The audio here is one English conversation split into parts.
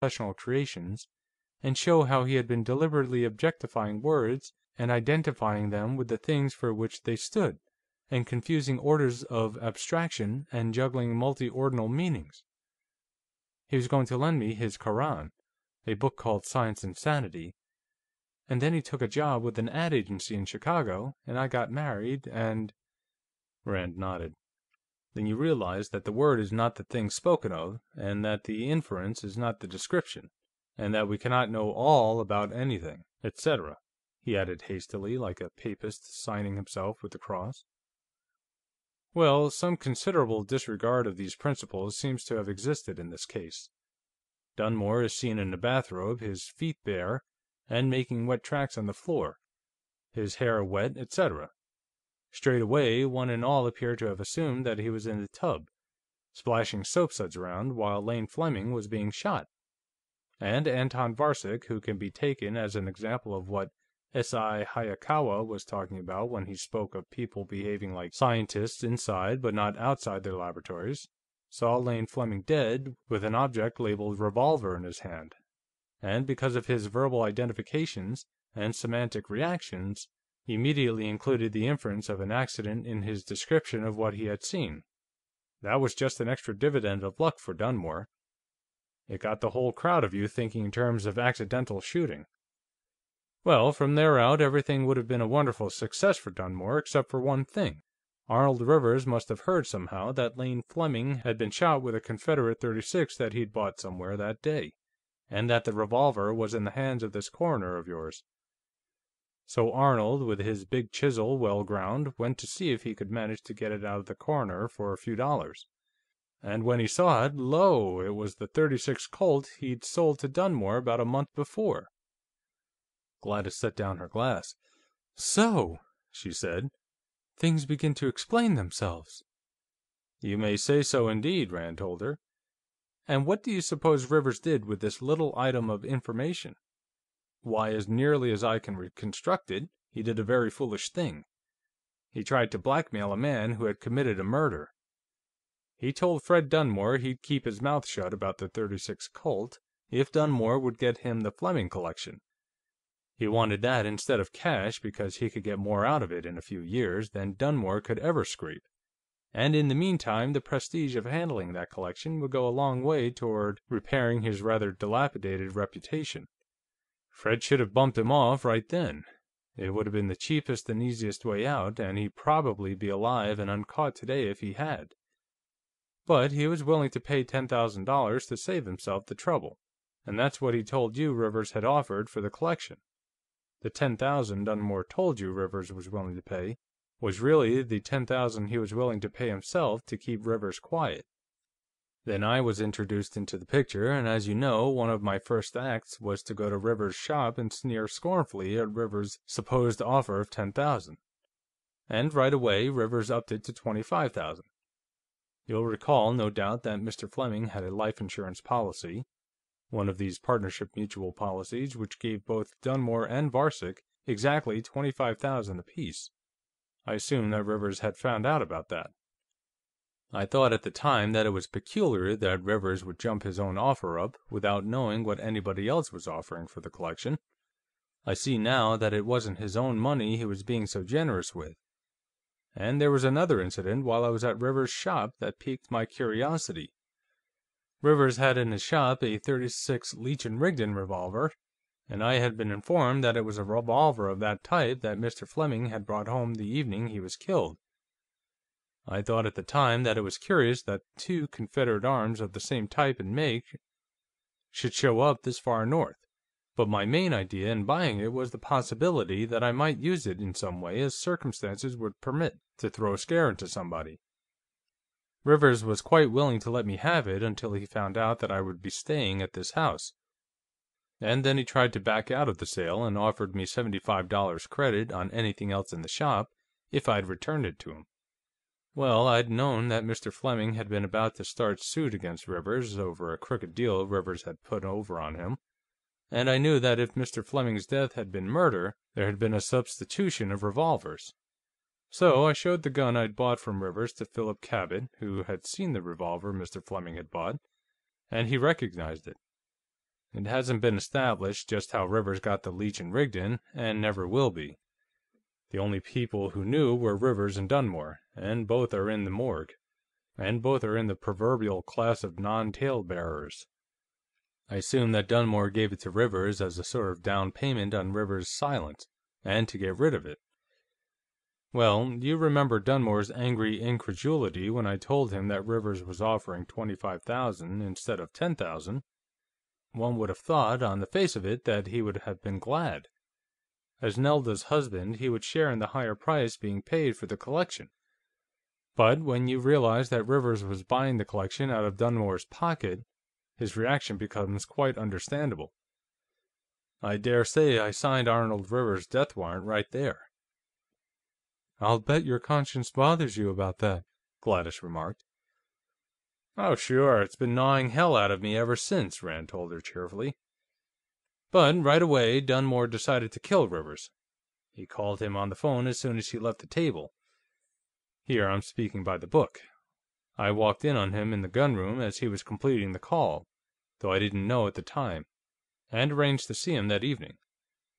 professional creations, and show how he had been deliberately objectifying words and identifying them with the things for which they stood, and confusing orders of abstraction and juggling multi-ordinal meanings. He was going to lend me his Koran, a book called Science and Sanity, and then he took a job with an ad agency in Chicago, and I got married, and—" Rand nodded. "Then you realize that the word is not the thing spoken of, and that the inference is not the description, and that we cannot know all about anything, etc.," he added hastily, like a papist signing himself with the cross. "Well, some considerable disregard of these principles seems to have existed in this case. Dunmore is seen in a bathrobe, his feet bare, and making wet tracks on the floor, his hair wet, etc. Straight away, one and all appear to have assumed that he was in the tub, splashing soapsuds around, while Lane Fleming was being shot. And Anton Varcek, who can be taken as an example of what S.I. Hayakawa was talking about when he spoke of people behaving like scientists inside but not outside their laboratories, saw Lane Fleming dead with an object labeled revolver in his hand, and because of his verbal identifications and semantic reactions, he immediately included the inference of an accident in his description of what he had seen. That was just an extra dividend of luck for Dunmore. It got the whole crowd of you thinking in terms of accidental shooting. Well, from there out, everything would have been a wonderful success for Dunmore, except for one thing. Arnold Rivers must have heard somehow that Lane Fleming had been shot with a Confederate .36 that he'd bought somewhere that day, and that the revolver was in the hands of this coroner of yours. So Arnold, with his big chisel well ground, went to see if he could manage to get it out of the coroner for a few dollars. And when he saw it, lo, it was the .36 Colt he'd sold to Dunmore about a month before." Gladys set down her glass. "So," she said, "things begin to explain themselves." "You may say so, indeed," Rand told her. "And what do you suppose Rivers did with this little item of information? Why, as nearly as I can reconstruct it, he did a very foolish thing. He tried to blackmail a man who had committed a murder. He told Fred Dunmore he'd keep his mouth shut about the .36 Colt if Dunmore would get him the Fleming collection. He wanted that instead of cash because he could get more out of it in a few years than Dunmore could ever scrape. And in the meantime, the prestige of handling that collection would go a long way toward repairing his rather dilapidated reputation. Fred should have bumped him off right then. It would have been the cheapest and easiest way out, and he'd probably be alive and uncaught today if he had. But he was willing to pay $10,000 to save himself the trouble, and that's what he told you Rivers had offered for the collection. The $10,000 Dunmore told you Rivers was willing to pay was really the $10,000 he was willing to pay himself to keep Rivers quiet. Then I was introduced into the picture, and as you know, one of my first acts was to go to Rivers' shop and sneer scornfully at Rivers' supposed offer of $10,000. And right away, Rivers upped it to $25,000. You'll recall, no doubt, that Mr. Fleming had a life insurance policy, one of these partnership mutual policies which gave both Dunmore and Varcek exactly $25,000 apiece. I assume that Rivers had found out about that. I thought at the time that it was peculiar that Rivers would jump his own offer up without knowing what anybody else was offering for the collection. I see now that it wasn't his own money he was being so generous with. And there was another incident while I was at Rivers' shop that piqued my curiosity. Rivers had in his shop a .36 Leech & Rigdon revolver, and I had been informed that it was a revolver of that type that Mr. Fleming had brought home the evening he was killed. I thought at the time that it was curious that two Confederate arms of the same type and make should show up this far north, but my main idea in buying it was the possibility that I might use it in some way as circumstances would permit, to throw a scare into somebody. Rivers was quite willing to let me have it until he found out that I would be staying at this house. And then he tried to back out of the sale and offered me $75 credit on anything else in the shop if I'd returned it to him. Well, I'd known that Mr. Fleming had been about to start suit against Rivers over a crooked deal Rivers had put over on him, and I knew that if Mr. Fleming's death had been murder, there had been a substitution of revolvers. So I showed the gun I'd bought from Rivers to Philip Cabot, who had seen the revolver Mr. Fleming had bought, and he recognized it. It hasn't been established just how Rivers got the Leech and Rigdon, and never will be. The only people who knew were Rivers and Dunmore, and both are in the morgue. And both are in the proverbial class of non-tale-bearers. I assume that Dunmore gave it to Rivers as a sort of down payment on Rivers' silence, and to get rid of it. Well, you remember Dunmore's angry incredulity when I told him that Rivers was offering $25,000 instead of $10,000. One would have thought, on the face of it, that he would have been glad. As Nelda's husband, he would share in the higher price being paid for the collection. But when you realize that Rivers was buying the collection out of Dunmore's pocket, his reaction becomes quite understandable. I dare say I signed Arnold Rivers' death warrant right there." "I'll bet your conscience bothers you about that," Gladys remarked. "Oh, sure, it's been gnawing hell out of me ever since," Rand told her cheerfully. "But right away, Dunmore decided to kill Rivers. He called him on the phone as soon as he left the table. Here, I'm speaking by the book. I walked in on him in the gunroom as he was completing the call, though I didn't know at the time, and arranged to see him that evening,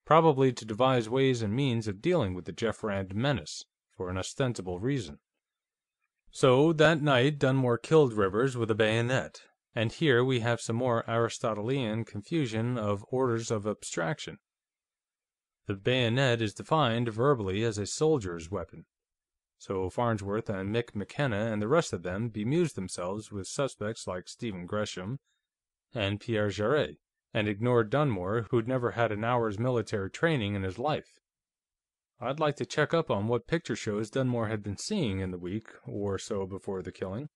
probably to devise ways and means of dealing with the Jeff Rand menace, for an ostensible reason. So, that night, Dunmore killed Rivers with a bayonet, and here we have some more Aristotelian confusion of orders of abstraction. The bayonet is defined verbally as a soldier's weapon. So Farnsworth and Mick McKenna and the rest of them bemused themselves with suspects like Stephen Gresham and Pierre Jarrett, and ignored Dunmore, who'd never had an hour's military training in his life. I'd like to check up on what picture shows Dunmore had been seeing in the week or so before the killing.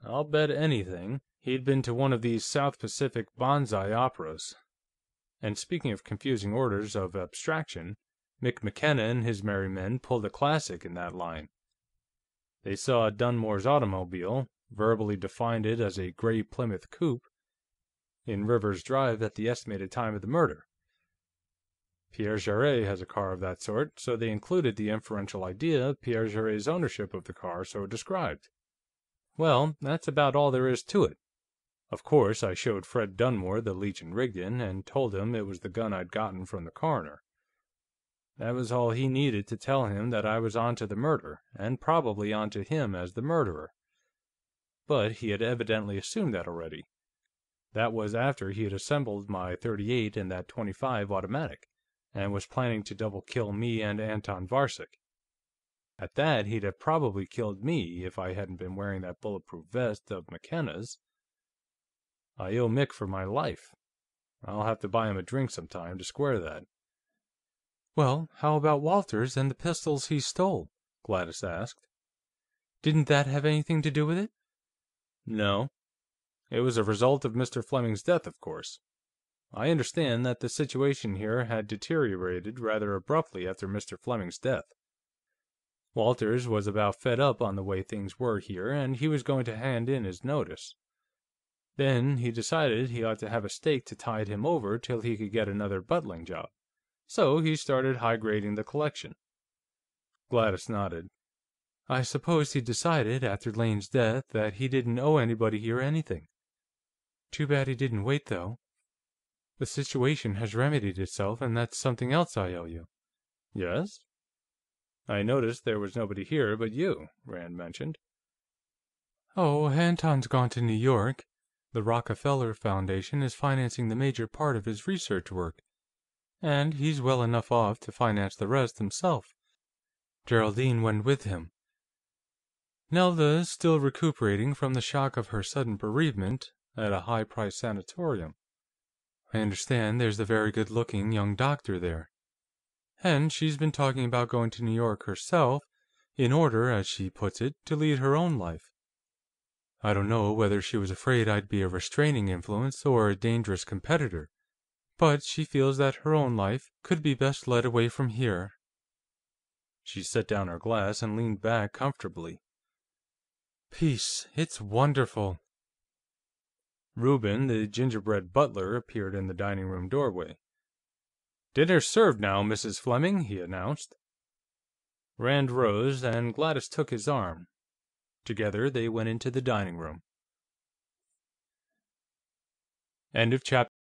I'll bet anything he'd been to one of these South Pacific bonsai operas. And speaking of confusing orders of abstraction, Mick McKenna and his merry men pulled a classic in that line. They saw Dunmore's automobile, verbally defined it as a gray Plymouth coupe, in Rivers Drive at the estimated time of the murder. Pierre Jarrett has a car of that sort, so they included the inferential idea of Pierre Jarrett's ownership of the car so described. Well, that's about all there is to it. Of course, I showed Fred Dunmore the Leech and Rigdon, and told him it was the gun I'd gotten from the coroner. That was all he needed to tell him that I was onto the murder, and probably onto him as the murderer. But he had evidently assumed that already. That was after he had assembled my .38 and that .25 automatic, and was planning to double-kill me and Anton Varcek. At that, he'd have probably killed me if I hadn't been wearing that bulletproof vest of McKenna's. I owe Mick for my life. I'll have to buy him a drink sometime to square that." "Well, how about Walters and the pistols he stole?" Gladys asked. "Didn't that have anything to do with it?" "No. It was a result of Mr. Fleming's death, of course. I understand that the situation here had deteriorated rather abruptly after Mr. Fleming's death. Walters was about fed up on the way things were here, and he was going to hand in his notice. Then he decided he ought to have a stake to tide him over till he could get another butling job. So he started high-grading the collection." Gladys nodded. "I suppose he decided, after Lane's death, that he didn't owe anybody here anything. Too bad he didn't wait, though. The situation has remedied itself, and that's something else I owe you." "Yes?" "I noticed there was nobody here but you," Rand mentioned. "Oh, Anton's gone to New York. The Rockefeller Foundation is financing the major part of his research work, and he's well enough off to finance the rest himself. Geraldine went with him. Nelda is still recuperating from the shock of her sudden bereavement at a high-priced sanatorium. I understand there's a very good-looking young doctor there. And she's been talking about going to New York herself, in order, as she puts it, to lead her own life. I don't know whether she was afraid I'd be a restraining influence or a dangerous competitor, but she feels that her own life could be best led away from here." She set down her glass and leaned back comfortably. "Peace, it's wonderful." Reuben, the gingerbread butler, appeared in the dining room doorway. "Dinner's served now, Mrs. Fleming," he announced. Rand rose, and Gladys took his arm. Together they went into the dining room. End of chapter.